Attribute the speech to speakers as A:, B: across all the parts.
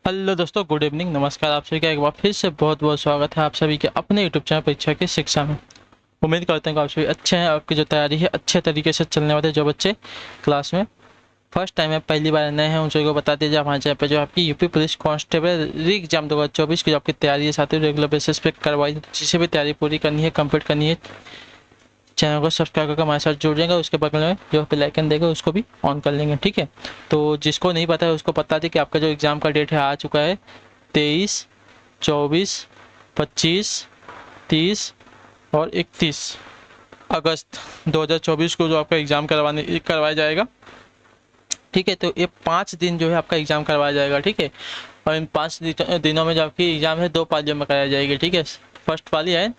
A: Hello दोस्तों, good evening, नमस्कार। आप सभी का एक बार फिर से बहुत बहुत स्वागत है आप सभी के अपने यूट्यूब चैनल परीक्षा की शिक्षा में। उम्मीद करते हैं कि आप सभी अच्छे हैं। आपकी जो तैयारी है अच्छे तरीके से चलने वाले। जो बच्चे क्लास में फर्स्ट टाइम है, पहली बार नए हैं, उन सभी को बता दीजिए हमारे चैनल पर जो आपकी यूपी पुलिस कांस्टेबल री एग्जाम 2024 की जो आपकी तैयारी है साथ ही रेगुलर बेसिस पे करवाई, जिसे भी तैयारी पूरी करनी है, कंप्लीट करनी है, चैनल को सब्सक्राइब करके हमारे साथ जुड़ जाएगा। उसके बगल में जो बेल आइकन देगा उसको भी ऑन कर लेंगे, ठीक है। तो जिसको नहीं पता है उसको बता दें कि आपका जो एग्ज़ाम का डेट है आ चुका है 23, 24, 25, 30 और 31 अगस्त 2024 को जो आपका एग्ज़ाम करवाया जाएगा, ठीक है। तो ये 5 दिन जो है आपका एग्ज़ाम करवाया जाएगा, ठीक है। और इन 5 दिनों में जो आपकी एग्ज़ाम है 2 पालियों में कराई जाएगी, ठीक है। फर्स्ट पाली एंड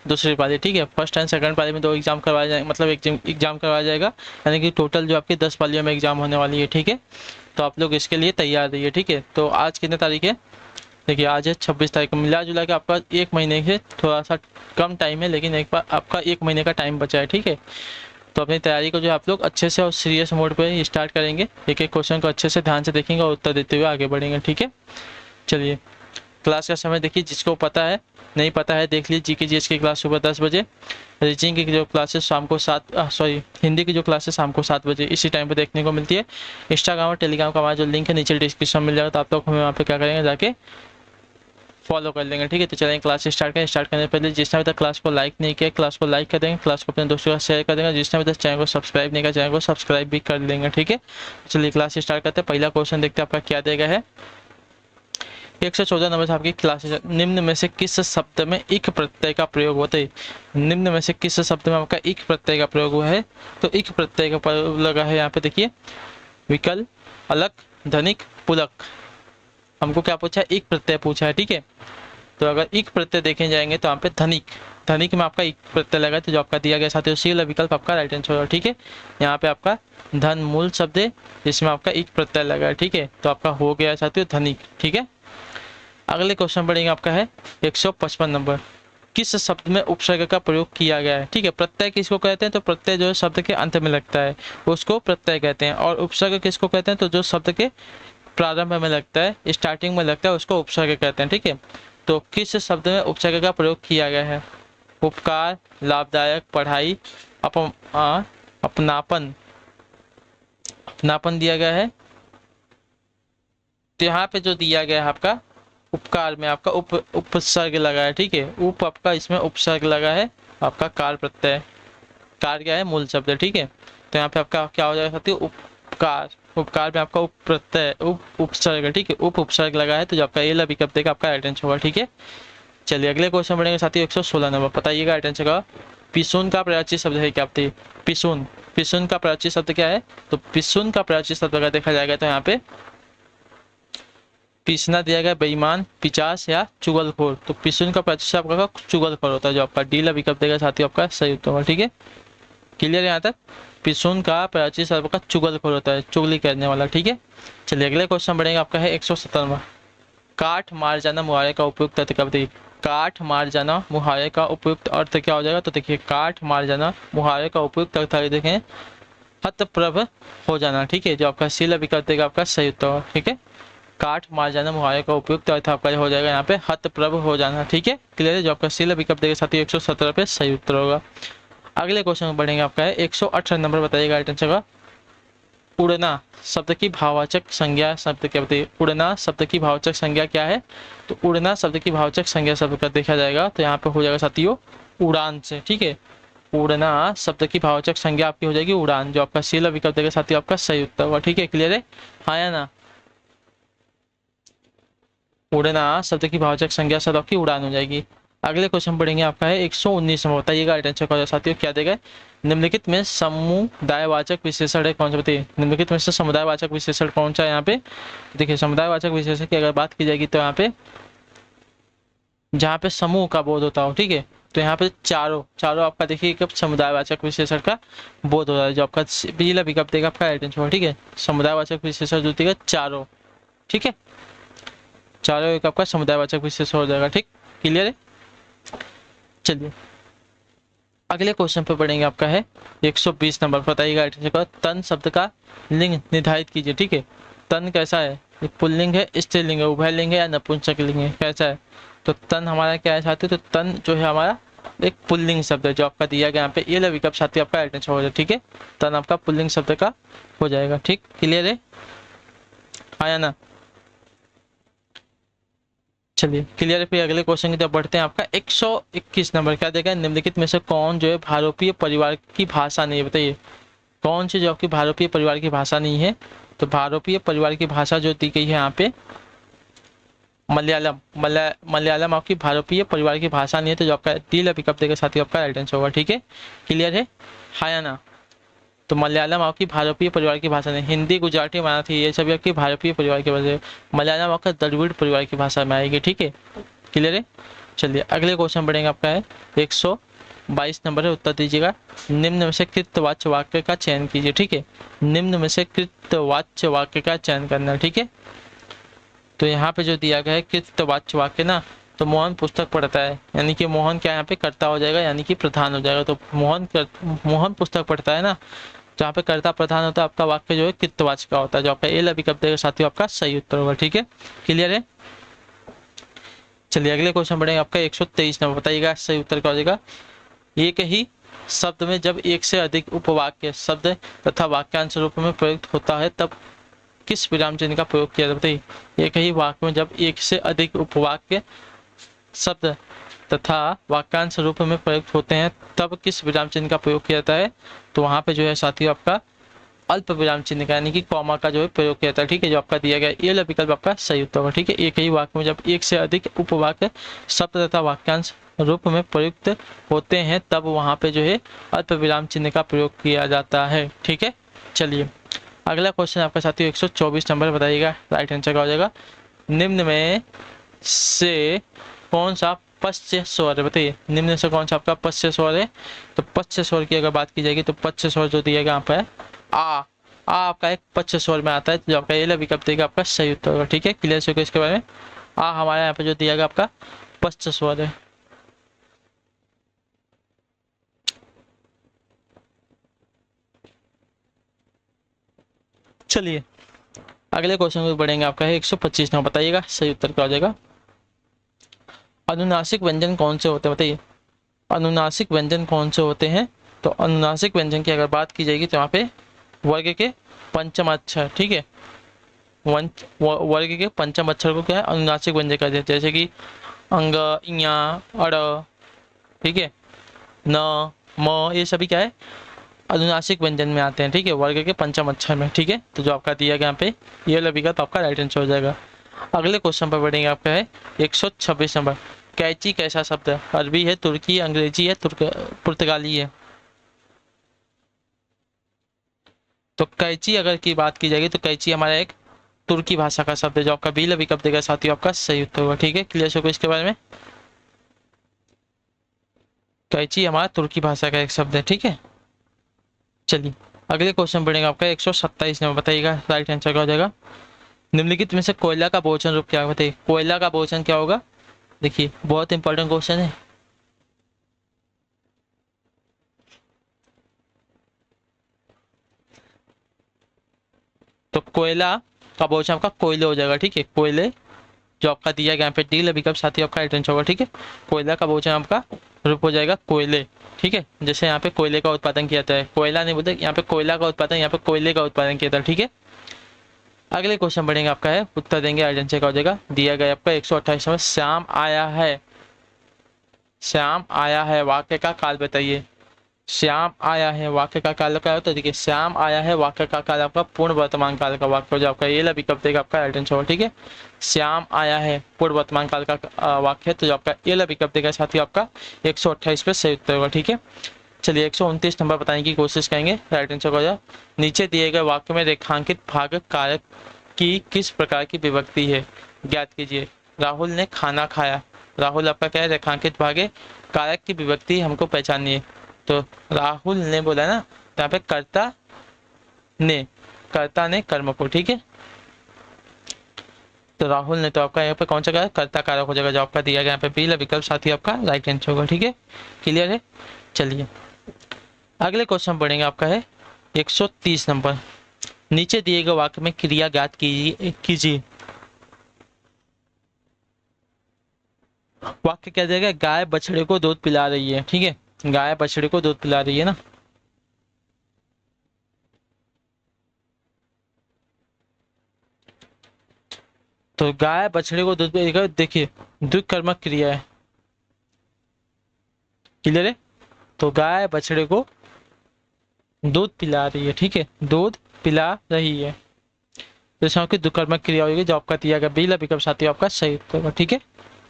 A: दूसरी पाली, ठीक है। फर्स्ट एंड सेकंड पाली में 2 एग्ज़ाम करवाया जाएगा, मतलब एक एग्ज़ाम करवाया जाएगा, यानी कि टोटल जो आपकी 10 पालियों में एग्ज़ाम होने वाली है, ठीक है। तो आप लोग इसके लिए तैयार रहिए, ठीक है। तो आज कितने तारीख है? देखिए आज है 26 तारीख को। मिला जुला के आपका 1 महीने से थोड़ा सा कम टाइम है, लेकिन एक बार आपका 1 महीने का टाइम बचा है, ठीक है। तो अपनी तैयारी को जो आप लोग अच्छे से और सीरियस मोड पे स्टार्ट करेंगे। एक एक क्वेश्चन को अच्छे से ध्यान से देखेंगे और उत्तर देते हुए आगे बढ़ेंगे, ठीक है। चलिए, क्लास का समय देखिए, जिसको पता है नहीं पता है देख लीजिए। जीके जीएस की क्लास सुबह 10 बजे, रीजनिंग की जो क्लासेस शाम को हिंदी की जो क्लासेस शाम को 7 बजे इसी टाइम पे देखने को मिलती है। इंस्टाग्राम और टेलीग्राम का हमारा जो लिंक है नीचे डिस्क्रिप्शन में मिल जाएगा, तो आप लोग हमें वहाँ पे क्या करेंगे, जाके फॉलो कर लेंगे, ठीक है। तो चलेंगे क्लास स्टार्ट करें। स्टार्ट करने से पहले जिसने अभी तक क्लास को लाइक नहीं किया, क्लास को लाइक कर देंगे, क्लास को अपने दोस्तों का शेयर कर देंगे। जिसने अभी तक चैनल को सब्सक्राइब नहीं किया, चैनल को सब्सक्राइब भी कर लेंगे, ठीक है। चलिए क्लास स्टार्ट करते हैं। पहला क्वेश्चन देखते हैं आपका क्या देगा है। 114 नंबर से आपकी क्लास। निम्न में से किस शब्द में इक प्रत्यय का प्रयोग होता है? निम्न में से किस शब्द में आपका इक प्रत्यय का प्रयोग हुआ है? तो इक प्रत्यय का प्रयोग लगा है यहाँ पे, देखिए, विकल्प, अलग, धनिक, पुलक। हमको क्या पूछा है? इक प्रत्यय पूछा है, ठीक है। तो अगर इक प्रत्यय देखे जाएंगे तो यहाँ पे धनिक, धनिक में आपका इक प्रत्यय लगा है, तो जो आपका दिया गया साथियों सी वाला विकल्प आपका राइट आंसर होगा, ठीक है। यहाँ पे आपका धन मूल शब्द है जिसमें आपका इक प्रत्यय लगा है, ठीक है। तो आपका हो गया साथियों धनिक, ठीक है। अगले क्वेश्चन पढ़ेंगे आपका है 155 नंबर। किस शब्द में उपसर्ग का प्रयोग किया गया है? ठीक है, प्रत्यय किसको कहते हैं? तो प्रत्यय जो है शब्द के अंत में लगता है उसको प्रत्यय कहते हैं, और उपसर्ग किसको कहते हैं? तो जो शब्द के प्रारंभ में लगता है, स्टार्टिंग में लगता है, उसको उपसर्ग कहते हैं, ठीक है। तो किस शब्द में उपसर्ग का प्रयोग किया गया है? उपकार, लाभदायक, पढ़ाई, अपनापन। अपनापन दिया गया है, तो यहाँ पे जो दिया गया है आपका उपकार में आपका उपसर्ग लगा है, ठीक है। उप आपका इसमें उपसर्ग लगा है, आपका कार प्रत्यय। कार क्या है? मूल शब्द है, ठीक है। तो यहाँ पे आपका क्या हो जाएगा साथियों? उपकार। उपकार में आपका उप प्रत्यय उपसर्ग है, ठीक है। उप उपसर्ग लगा है, तो जो आपका ए ला विकल्प देगा आपका राइट आंसर होगा, ठीक है। चलिए अगले क्वेश्चन बढ़ेंगे साथियों 116 नंबर। बताइएगा राइट आंसर का। पिसुन का प्राची शब्द है क्या? आपते पिसुन, पिसुन का प्राची शब्द क्या है? तो पिसुन का प्राची शब्द अगर देखा जाएगा तो यहाँ पे पीसना दिया गया, बेईमान, पिचास या चुगलखोर। तो पिसुन का प्राची आपका चुगलखोर होता है, जो आपका डी ला विकल्प देगा साथियों आपका सही उत्तर होगा, ठीक है। क्लियर है यहाँ तक? पिसुन का प्राची शब्द का चुगलखोर होता है, चुगली करने वाला, ठीक है। चलिए अगले क्वेश्चन बढ़ेगा आपका है 117वां। काठ मार जाना मुहावरे का उपयुक्त अर्थ क्या बताइए? काठ मार जाना मुहावरे का उपयुक्त अर्थ क्या हो जाएगा? तो देखिए, काठ मार जाना मुहावरे का उपयुक्त अर्थ देखें, हतप्रभ हो जाना, ठीक है। जो आपका सी ला विकल्प देगा आपका सही उत्तर होगा, ठीक है। काठ मार जाना मुहावरे का उपयुक्त अर्थ आपका हो जाएगा यहाँ पे हतप्रभ हो जाना, ठीक है। क्लियर है? जो आपका सी ला विकल्प देगा साथी 117 पे सही उत्तर होगा। अगले क्वेश्चन बढ़ेंगे आपका है 118 नंबर। बताइएगा राइट आंसर का। उड़ना शब्द की भाववाचक संज्ञा शब्द क्या बताइए? उड़ना शब्द की भाववाचक संज्ञा क्या है? तो उड़ना शब्द की भाववाचक संज्ञा शब्द का देखा जाएगा तो यहाँ पे हो जाएगा साथियों उड़ान से, ठीक है। उड़ना शब्द की भाववाचक संज्ञा आपकी हो जाएगी उड़ान, जो आपका सी ला विकल्प देगा साथियों आपका सही उत्तर होगा, ठीक है। क्लियर है? हाँ या ना? उड़ना शब्द की भाववाचक संज्ञा शब्द आपकी उड़ान हो जाएगी। अगले क्वेश्चन पढ़ेंगे आपका है 119 में। बताइएगा राइट आंसर का साथियों क्या देगा। निम्नलिखित में समुदायवाचक विशेषण है कौन सा? बताइए निम्नलिखित में से समुदायवाचक विशेषण कौन सा है यहाँ पे? देखिए, समुदायवाचक विशेषण की अगर बात की जाएगी तो यहाँ पे जहाँ पे समूह का बोध होता हो, ठीक है। तो यहाँ पे चारों चारों आपका देखिए कब समुदायवाचक विशेषण का बोध हो रहा है, जो आपका पीला विकल्प देगा आपका राइट आंसर, ठीक है। समुदायवाचक विशेषण जो देगा चारों, ठीक है। चारों एक आपका समुदायवाचक विशेषण हो जाएगा, ठीक। क्लियर है? चलिए अगले क्वेश्चन पे पढ़ेंगे आपका है 120 नंबर। बताइएगा तन शब्द का लिंग निर्धारित कीजिए, ठीक है। तन कैसा है, ये पुल्लिंग है, स्त्रीलिंग है, उभयलिंग है या नपुंसकलिंग है, कैसा है? तो तन हमारा क्या है साथी, तो तन जो है हमारा एक पुल्लिंग शब्द है जो आपका दिया गया यहाँ पे, ये विकल्प साथी आपका एल्टन हो जाए, ठीक है। तन आपका पुल्लिंग शब्द का हो जाएगा, ठीक, क्लियर है, आया ना? चलिए क्लियर है। फिर अगले क्वेश्चन की तरफ बढ़ते हैं। आपका 121 नंबर क्या देगा, निम्नलिखित में से कौन जो है भारतीय परिवार की भाषा नहीं है, बताइए कौन सी जो आपकी भारतीय परिवार की भाषा नहीं है। तो भारतीय परिवार की भाषा जो दी गई है यहाँ पे मलयालम, मलयालम आपकी भारतीय परिवार की भाषा नहीं है, तो जो आपका डी विकल्प देगा साथ ही आपका राइट आंसर होगा, ठीक है, क्लियर है, हाया ना? तो मलयालम आपकी भारतीय परिवार की भाषा नहीं, हिंदी, गुजराती, मराठी ये सभी आपकी भारतीय परिवार की भाषा है, मलयालम आपका द्रविड़ परिवार की भाषा में आएगी, ठीक है, क्लियर है। चलिए अगले क्वेश्चन बढ़ेंगे, आपका है 122 नंबर है, उत्तर दीजिएगा। निम्न में से कृतवाच्य वाक्य का चयन कीजिए, ठीक है, निम्न में से कृतवाच्य वाक्य का चयन करना, ठीक है। तो यहाँ पे जो दिया गया है कृतवाच्य वाक्य ना, तो मोहन पुस्तक पढ़ता है, यानी कि मोहन क्या यहाँ पे कर्ता हो जाएगा, यानी कि प्रधान हो जाएगा। तो मोहन पुस्तक पढ़ता है ना, जहाँ पे कर्ता प्रधान होता है, आपका वाक्य जो है कृतवाच्य का होता है, जो आपका ए विकल्प देगा साथियों आपका सही उत्तर होगा, ठीक है, क्लियर है। चलिए अगले क्वेश्चन बढ़ेंगे, आपका 123 नंबर, बताइएगा सही उत्तर क्या हो जाएगा। एक ही शब्द में जब एक से अधिक उपवाक्य शब्द तथा वाक्यांश रूप में प्रयुक्त होता है तब किस विराम चिन्ह का प्रयोग किया जाता है। एक ही वाक्य में जब एक से अधिक उपवाक्य शब्द तथा वाक्यांश रूप में प्रयुक्त होते हैं तब किस विराम चिन्ह का प्रयोग किया जाता है। तो वहां पे जो है साथियों आपका अल्प विराम चिन्ह का यानी कि कॉमा का जो है प्रयोग किया जाता है, ठीक है, जो आपका दिया गया ये विकल्प आपका सही उत्तर होगा, ठीक है। एक ही वाक्य में जब एक से अधिक उपवाक्य शब्द तथा वाक्यांश रूप में प्रयुक्त होते हैं तब वहां पे जो है अल्प विराम चिन्ह का प्रयोग किया जाता है, ठीक है। चलिए अगला क्वेश्चन आपका साथियों 124 नंबर, बताइएगा राइट आंसर क्या हो जाएगा। निम्न में से कौन सा पश्च स्वर है, बताइए निम्न से कौन सा आपका पश्च स्वर है। तो पश्च स्वर की अगर बात की जाएगी तो पश्च स्वर जो दिया गया यहाँ पे आ आपका एक पश्च स्वर में आता है, जो आपका ये विकल्प देगा आपका सही उत्तर होगा, ठीक है, क्लियर से इसके बारे में। आ हमारे यहाँ पे जो दिया गया आपका पश्च स्वर है। चलिए अगले क्वेश्चन में बढ़ेंगे, आपका है 125 नंबर, बताइएगा सही उत्तर क्या हो जाएगा। अनुनासिक व्यंजन कौन से होते हैं, बताइए अनुनासिक व्यंजन कौन से होते हैं। तो अनुनासिक व्यंजन की अगर बात की जाएगी तो यहाँ पे वर्ग के पंचम अक्षर, ठीक है, वर्ग के पंचम अक्षर को क्या है अनुनासिक व्यंजन कहते हैं, जैसे कि अंग, इया, अड़, ठीक है, न, म, ये सभी क्या है अनुनासिक व्यंजन में आते हैं, ठीक है, वर्ग के पंचम अक्षर में, ठीक है। तो जो आपका दिया गया यहाँ पे ये लगेगा तो आपका राइट आंसर हो जाएगा। अगले क्वेश्चन पर बढ़ेंगे, आपका है 126 नंबर। कैची कैसा शब्द है, अरबी है, तुर्की, अंग्रेजी है, पुर्तगाली है। तो कैची अगर की बात की जाएगी तो कैची हमारा एक तुर्की भाषा का शब्द है, जो आपका बी विकल्प देगा साथियों आपका सही उत्तर होगा, ठीक है, क्लियर हो इसके बारे में। कैची हमारा तुर्की भाषा का एक शब्द है, ठीक है। चलिए अगले क्वेश्चन बढ़ेगा, आपका 127 नंबर, बताइएगा राइट आंसर क्या हो जाएगा। निम्नलिखित में से कोयला का बहुवचन रूप क्या है, बताइए कोयला का बहुवचन क्या होगा। देखिए बहुत इंपॉर्टेंट क्वेश्चन है। तो कोयला का बहुवचन आपका कोयले हो जाएगा, ठीक है, कोयले, जो आपका दिया गया यहाँ पे डी विकल्प साथी आपका राइट आंसर होगा, ठीक है। कोयला का बहुवचन आपका रूप हो जाएगा कोयले, ठीक है, जैसे यहाँ पे कोयले का उत्पादन किया जाता है, कोयला नहीं बोलते, यहाँ पे कोयला का उत्पादन, यहाँ पे कोयले का उत्पादन किया जाता है, ठीक है। अगले क्वेश्चन बढ़ेंगे, आपका है उत्तर देंगे राइट आंसर का हो जाएगा। दिया गया आपका 128 में श्याम आया है, श्याम आया है वाक्य का काल बताइए। श्याम आया है वाक्य का काल क्या होता है, देखिए श्याम आया है वाक्य का काल आपका पूर्ण वर्तमान काल का वाक्य हो जाए, आपका ये विकल्प देगा आपका राइट आंसर होगा, ठीक है। श्याम आया है पूर्ण वर्तमान काल का वाक्य है, तो जो आपका ये विकल्प देगा साथ ही आपका 128 पे सही उत्तर होगा, ठीक है। चलिए 129 नंबर बताने की कोशिश करेंगे, राइट आंसर हो जाए। नीचे दिए गए वाक्य में रेखांकित भाग कारक की किस प्रकार की विभक्ति है, ज्ञात कीजिए। राहुल ने खाना खाया, राहुल आपका क्या है रेखांकित भाग है, कारक की विभक्ति हमको पहचाननी है। तो राहुल ने बोला ना, तो यहाँ पे कर्ता ने कर्म को, ठीक है। तो राहुल ने, तो आपका यहाँ पे कौन सा कर्ता कारक हो जाएगा, जो आपका दिया गया यहाँ पे बी विकल्प साथ ही आपका राइट आंसर होगा, ठीक है, क्लियर है। चलिए अगले क्वेश्चन पढ़ेंगे, आपका है 130 नंबर। नीचे दिए गए वाक्य में क्रिया ज्ञात कीजिए। वाक्य क्या देगा, गाय बछड़े को दूध पिला रही है। ठीक है, गाय बछड़े को दूध पिला रही है ना। तो गाय बछड़े को दूध पिलाएगा, देखिए द्विकर्मक क्रिया है। क्लियर है। तो गाय बछड़े को दूध पिला रही है। ठीक है, दूध पिला रही है, तो इसमें आपकी द्विकर्मक क्रिया होगी जो आपका दिया गया बी विकल्प साथी आपका सही उत्तर होगा। ठीक है,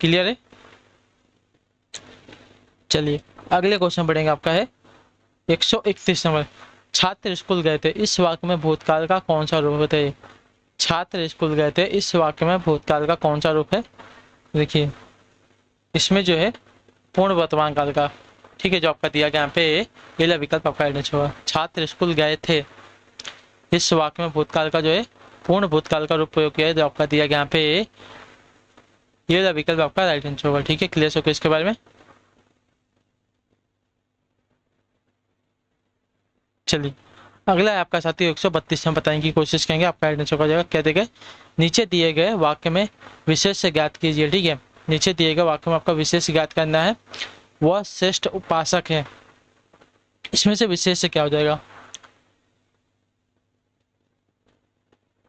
A: क्लियर है। चलिए अगले क्वेश्चन बढ़ेंगे, आपका है 131 नंबर। छात्र स्कूल गए थे, इस वाक्य में भूतकाल का कौन सा रूप है। छात्र स्कूल गए थे, इस वाक्य में भूतकाल का कौन सा रूप है। देखिए इसमें जो है पूर्ण वर्तमान काल का। ठीक है, जो आपका दिया गया यहाँ पे ये विकल्प आपका आइडेंटिफाई होगा। छात्र स्कूल गए थे, इस वाक्य में भूतकाल का जो है पूर्ण भूतकाल का रूप प्रयोग किया है, जो आपका दिया गया यहाँ पे ये विकल्प आपका राइट आंसर होगा। ठीक है, क्लियर हो इसके बारे में। चलिए अगला है आपका साथी 132 में बताने की कोशिश करेंगे, आपका राइट आंसर हो जाएगा। क्या देगा, नीचे दिए गए वाक्य में विशेष से ज्ञात कीजिए। ठीक है, नीचे दिए गए वाक्य में आपका विशेष ज्ञात करना है। वह श्रेष्ठ उपासक है, इसमें से विशेष से क्या हो जाएगा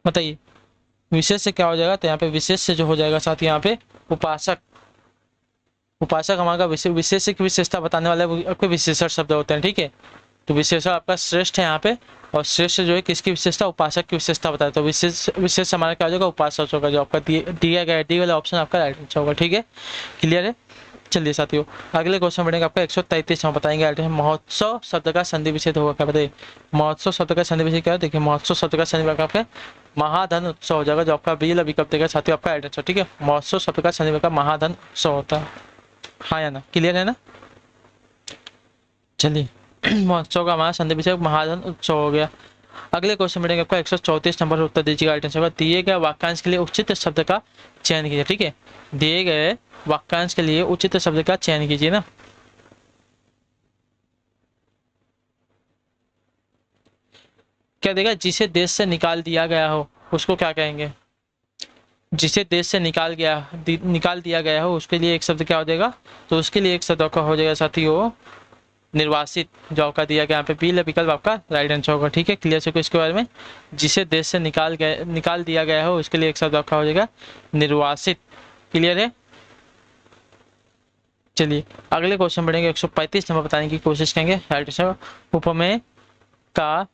A: बताइए। विशेष से क्या हो जाएगा, तो यहाँ पे विशेष से जो हो जाएगा साथी यहाँ पे उपासक। उपासक हमारा विशेष से विशेषता बताने वाले आपके विशेषण शब्द होते हैं। ठीक है, तो विशेषण आपका श्रेष्ठ है यहाँ पे, और श्रेष्ठ जो है किसकी विशेषता, उपासक की विशेषता बताए। तो विशेष हमारा क्या हो जाएगा, उपासक होगा, जो आपका दिया गया डी वाला ऑप्शन आपका राइट आंसर होगा। ठीक है, क्लियर है। चलिए साथियों अगले क्वेश्चन बढ़ेंगे, आपका 133 में बताएंगे महोत्सव शब्द का संधि विच्छेद होगा। क्या बताइए, महोत्सव शब्द का संधि विच्छेद क्या है। देखिए महोत्सव शब्द का संधि आपका महाधन उत्सव हो जाएगा, जो आपका बी विकल्प देगा साथियों आपका राइट आंसर। ठीक है, महोत्सव शब्द का संधि का महाधन उत्सव होता है। हाँ या ना, क्लियर है ना। चलिए महोत्सव का हमारा संधि विच्छेद महाधन उत्सव हो गया। अगले क्वेश्चन बढ़ेंगे, आपका 134 नंबर उत्तर दीजिएगा। राइट आंसर होगा दिए गए वाक्यांश के लिए उचित शब्द का चयन कीजिए। ठीक है, दिए गए वाक्यांश के लिए उचित शब्द का चयन कीजिए ना। क्या देगा, जिसे देश से निकाल दिया गया हो उसको क्या कहेंगे। जिसे देश से निकाल दिया गया हो उसके लिए एक शब्द क्या हो जाएगा, तो उसके लिए एक शब्द का हो जाएगा साथियों निर्वासित, जो आपका दिया गया यहाँ पे बी विकल्प आपका राइट आंसर होगा। ठीक है, क्लियर है इसके बारे में। जिसे देश से निकाल दिया गया हो उसके लिए एक शब्द आपका हो जाएगा निर्वासित। क्लियर है। चलिए अगले क्वेश्चन बढ़ेंगे, 135 नंबर बताने की कोशिश करेंगे। राइट आंसर उपमेय का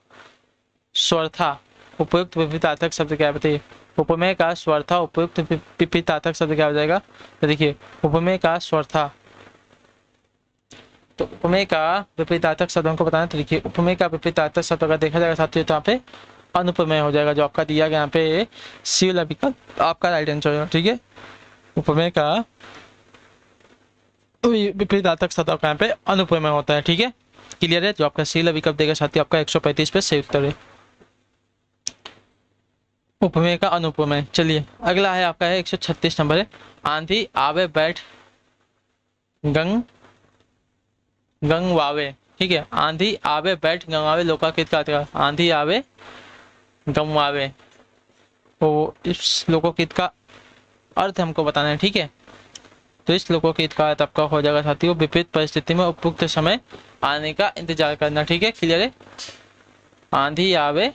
A: स्वरथा उपयुक्त विपरीतार्थक शब्द क्या बताइए। उपमेय का स्वरथा उपयुक्त विपरीतार्थक शब्द क्या हो जाएगा। तो देखिए उपमेय का स्वरथा, तो उपमेय का विपरीतार्थक शब्दों को बताना। तो देखिए उपमेय का विपरीतार्थक शब्द अगर देखा जाएगा साथियों तो यहाँ पे अनुपमेय हो जाएगा, जो आपका दिया गया यहाँ पे सी वाला विकल्प आपका राइट आंसर होगा। ठीक है, उपमेय का विपरीतार्थक शब्द आपका यहाँ पे अनुपमेय होता है। ठीक है, क्लियर है। जो आपका सी वाला विकल्प देगा साथियों आपका 135 पे सही उत्तर है, उपमेय का अनुपमेय। चलिए अगला है आपका है 136 नंबर है। आंधी आवे बैठ गंग वावे। ठीक है, आंधी आवे बैठ गंगावे लोकाकित का आंधी आवे गंवावे, तो इस लोकोकित का अर्थ हमको बताना है। ठीक है, तो इस लोकोकित का अर्थ आपका हो जाएगा साथियों विपरीत परिस्थिति में उपयुक्त समय आने का इंतजार करना। ठीक है, क्लियर है। आंधी आवे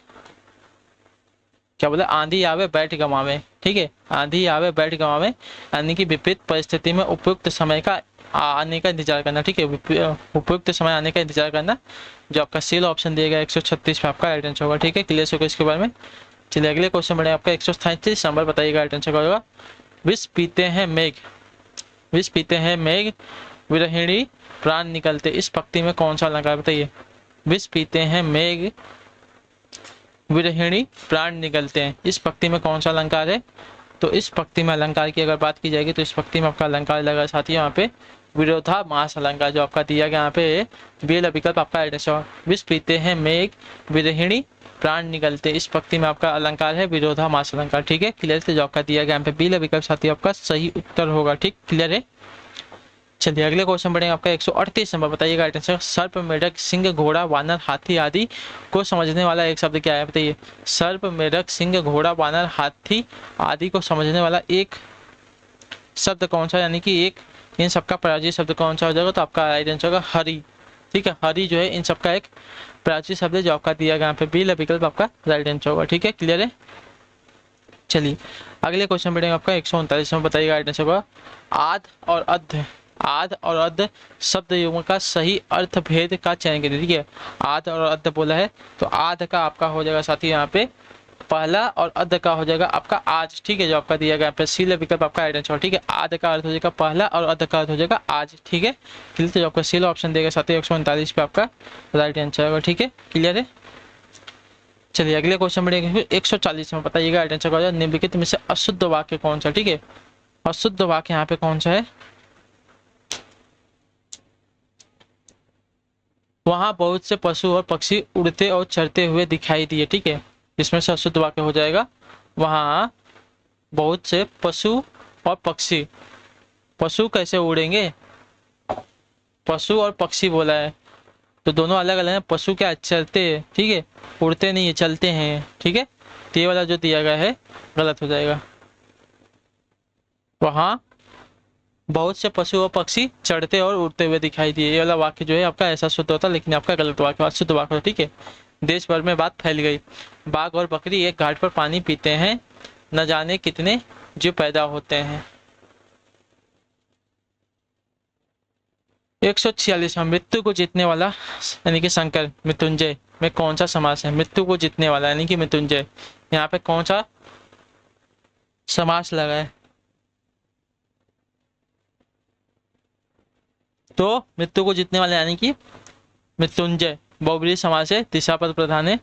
A: क्या बोला, आंधी आवे बैठ गंवावे। ठीक है, आंधी आवे बैठ गंवावे यानी कि विपरीत परिस्थिति में उपयुक्त समय का आने का इंतजार करना। ठीक है, उपयुक्त समय आने का इंतजार करना, जो आपका सील ऑप्शन दिया गया 136 में आपका राइट आंसर होगा। ठीक है, क्लियर होगा इसके बारे में। चलिए अगले क्वेश्चन बढ़े, आपका 137 नंबर बताइएगा राइट आंसर होगा। विष पीते हैं मेघ, विष पीते हैं मेघ विरहिणी प्राण निकलते, इस पंक्ति में कौन सा अलंकार बताइए। विष पीते हैं मेघ विरहिणी प्राण निकलते हैं, इस पंक्ति में कौन सा अलंकार है। तो इस पंक्ति में अलंकार की अगर बात की जाएगी तो इस पंक्ति में आपका अलंकार लगा साथी यहाँ पे विरोधाभास अलंकार, जो आपका दिया गया यहाँ पे बी विकल्प आपका आंसर। विष पीते हैं मेघ विरहिणी प्राण निकलते, इस पंक्ति में आपका अलंकार है विरोधाभास अलंकार। ठीक है, क्लियर है। जो आपका दिया गया यहाँ पे बी विकल्प साथी आपका सही उत्तर होगा। ठीक, क्लियर है। चलिए अगले क्वेश्चन बढ़ेंगे आपका 138 नंबर। बताइएगा राइट आंसर। सर्प, मेढक, सिंह, घोड़ा, वानर, हाथी आदि को समझने वाला एक शब्द क्या है? बताइए। सर्प, मेढक, सिंह, घोड़ा, वानर, हाथी आदि को समझने वाला एक शब्द कौन सा, यानी कि एक इन सबका पराजित शब्द कौन सा हो जाएगा? तो आपका राइट आंसर होगा हरि। ठीक है, हरि जो है इन सबका एक प्राचीन शब्द है जो आपका दिया गया यहाँ पे बी विकल्प आपका राइट आंसर होगा। ठीक है, क्लियर है। चलिए अगले क्वेश्चन बढ़ेंगे आपका 139 में। बताइएगा राइट आंसर होगा। आद और अध, आद और अध शब्द युग्म का सही अर्थ भेद का चयन करिए। ठीक है, आद और अध बोला है तो आद का आपका हो जाएगा साथी यहाँ पे पहला और अध का हो जाएगा आपका आज। ठीक है, जो आपका दिया गया यहाँ पे सी विकल्प आपका राइट आंसर। ठीक है, आद का अर्थ हो जाएगा पहला और अध का अर्थ हो जाएगा आज। ठीक है, क्लियर। तो जो आपका सी ऑप्शन देगा साथी 139 पे आपका राइट आंसर होगा। ठीक है, क्लियर है। चलिए अगले क्वेश्चन बढ़ेंगे 140 में। बताइएगा राइट आंसर क्या? निम्नलिखित में से अशुद्ध वाक्य कौन सा? ठीक है, अशुद्ध वाक्य यहाँ पे कौन सा है? वहां बहुत से पशु और पक्षी उड़ते और चरते हुए दिखाई दिए। ठीक है, इसमें से अशुद्ध वाक्य हो जाएगा वहां बहुत से पशु और पक्षी। पशु कैसे उड़ेंगे? पशु और पक्षी बोला है तो दोनों अलग अलग हैं। पशु क्या चलते हैं, ठीक है, उड़ते नहीं है, चलते हैं। ठीक है, तो ये वाला जो दिया गया है गलत हो जाएगा। वहां बहुत से पशु और पक्षी चढ़ते और उड़ते हुए दिखाई दिए, ये वाला वाक्य जो है आपका ऐसा शुद्ध होता, लेकिन आपका गलत वाक्य अशुद्ध वाक्य। ठीक है, देश भर में बात फैल गई। बाघ और बकरी एक घाट पर पानी पीते हैं, न जाने कितने जीव पैदा होते हैं। 146 में मृत्यु को जीतने वाला यानी कि शंकर, मृत्युंजय में कौन सा समास है? मृत्यु को जीतने वाला यानी कि मृत्युंजय, यहाँ पे कौन सा समास लगा है? तो मृत्यु को जीतने वाला यानी कि मृत्युंजय बहुब्रीहि समास है, दिशा पद प्रधान है।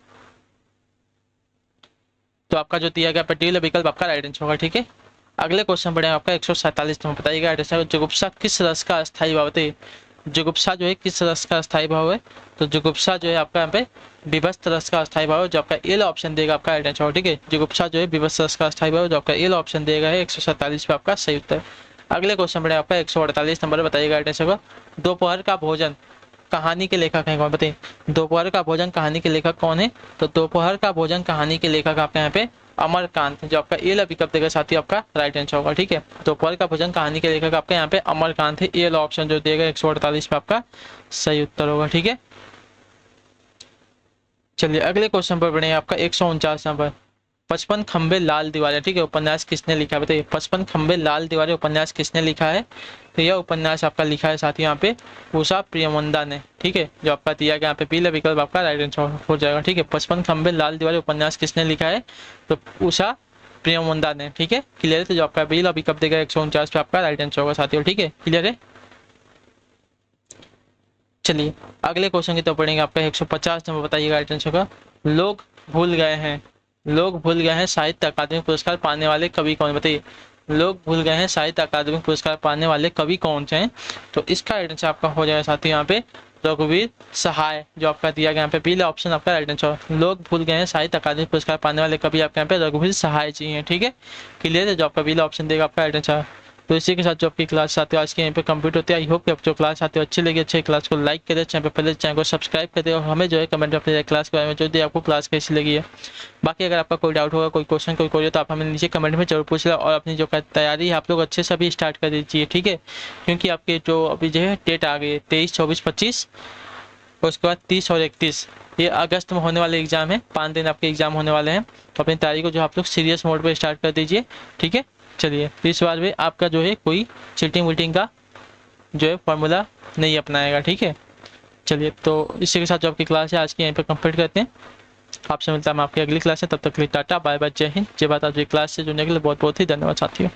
A: तो आपका जो दिया गया पटील विकल्प आपका राइट आंसर होगा। ठीक है, अगले क्वेश्चन बढ़ेगा आपका 147 में। बताइएगा जुगुप्सा किस रस का अस्थायी भाव है? जुगुप्सा जो है किस रस का अस्थायी भाव है? तो जुगुप्सा जो है आपका यहाँ पे विभस्त रस का अस्थायी भाव है, जो आपका एल ऑप्शन देगा आपका राइट आंसर। ठीक है, जुगुप्सा जो है विभस्त रस का अस्थायी भाव, जो आपका एल ऑप्शन देगा है 147 पे आपका सही उत्तर। अगले क्वेश्चन बढ़ेगा आपका 148 नंबर। बताइएगा राइट आंसर। दोपहर का भोजन कहानी के लेखक हैं कौन? बताइए। दोपहर का भोजन कहानी के लेखक कौन है? तो दोपहर का भोजन कहानी के लेखक आपके यहाँ पे अमरकांत, जो आपका ए विकल्प देगा साथी आपका राइट आंसर होगा। ठीक है, दोपहर का भोजन कहानी के लेखक आपके यहाँ पे अमरकांत है, ए ऑप्शन जो देगा 148 पे आपका सही उत्तर होगा। ठीक है, चलिए अगले क्वेश्चन पर बढ़े आपका 149 नंबर। 55 खंबे लाल दीवारें, ठीक है, उपन्यास किसने लिखा है? बताइए। 55 खंबे लाल दीवारें उपन्यास किसने लिखा है? तो यह उपन्यास आपका लिखा है साथी यहाँ पे उषा प्रियमंदा ने। ठीक है, जो आपका दिया गया यहाँ पे पीला विकल्प आपका राइट आंसर हो जाएगा। ठीक है, 55 खंबे लाल दीवारें उपन्यास किसने लिखा है? तो उषा प्रियमंदा ने। ठीक है, क्लियर है। तो जो आपका पीला विकल्प देगा 149 पे आपका राइट आंसर होगा साथियों। ठीक है, क्लियर है। चलिए अगले क्वेश्चन की तो पढ़ेंगे आपका 150 नंबर। बताइएगा राइट आंसर का। लोग भूल गए हैं, लोग भूल गए हैं साहित्य अकादमी पुरस्कार पाने वाले कवि कौन? बताइए। लोग भूल गए हैं साहित्य अकादमी पुरस्कार पाने वाले कवि कौन से हैं? तो इसका राइट आंसर आपका हो जाएगा साथी यहाँ पे रघुवीर सहाय, जो आपका दिया गया यहाँ पे पीला ऑप्शन आपका राइट आंसर। लोग भूल गए हैं साहित्य अकादमी पुरस्कार पाने वाले कवि आपके यहाँ पे रघुवीर सहाय जी हैं। ठीक है, क्लियर है। जो आपका पीला ऑप्शन देगा आपका राइट आंसर। तो इसी के साथ जो आपकी क्लास आती है आज के यहाँ पे कंप्लीट होती है। आई होप कि आपको जो क्लास आती है अच्छी लगी। अच्छे क्लास को लाइक करें, चैनल पे पहले चैनल को सब्सक्राइब कर दे और हमें जो है कमेंट में अपनी क्लास के बारे में जो दी आपको क्लास कैसी लगी है। बाकी अगर आपका कोई डाउट होगा, कोई क्वेश्चन कोई कोई हो तो आप हमें नीचे कमेंट में जरूर पूछ लें और अपनी जो तैयारी है आप लोग अच्छे से अभी स्टार्ट कर दीजिए। ठीक है, क्योंकि आपके जो अभी जो है डेट आ गई है 23, 24, 25 उसके बाद 30 और 31, ये अगस्त में होने वाले एग्जाम है। 5 दिन आपके एग्जाम होने वाले हैं, तो अपनी तैयारी को जो आप लोग सीरियस मोड पर स्टार्ट कर दीजिए। ठीक है, चलिए इस बार भी आपका जो है कोई चीटिंग वीटिंग का जो है फॉर्मूला नहीं अपनाएगा। ठीक है, चलिए तो इसी के साथ जो आपकी क्लास है आज की यहीं पे कंप्लीट करते हैं। आपसे मिलता है हम आपकी अगली क्लास है, तब तक के लिए टाटा बाय बाय, जय हिंद, जय भारत। आज की क्लास से जुड़ने के लिए बहुत बहुत ही धन्यवाद साथियों।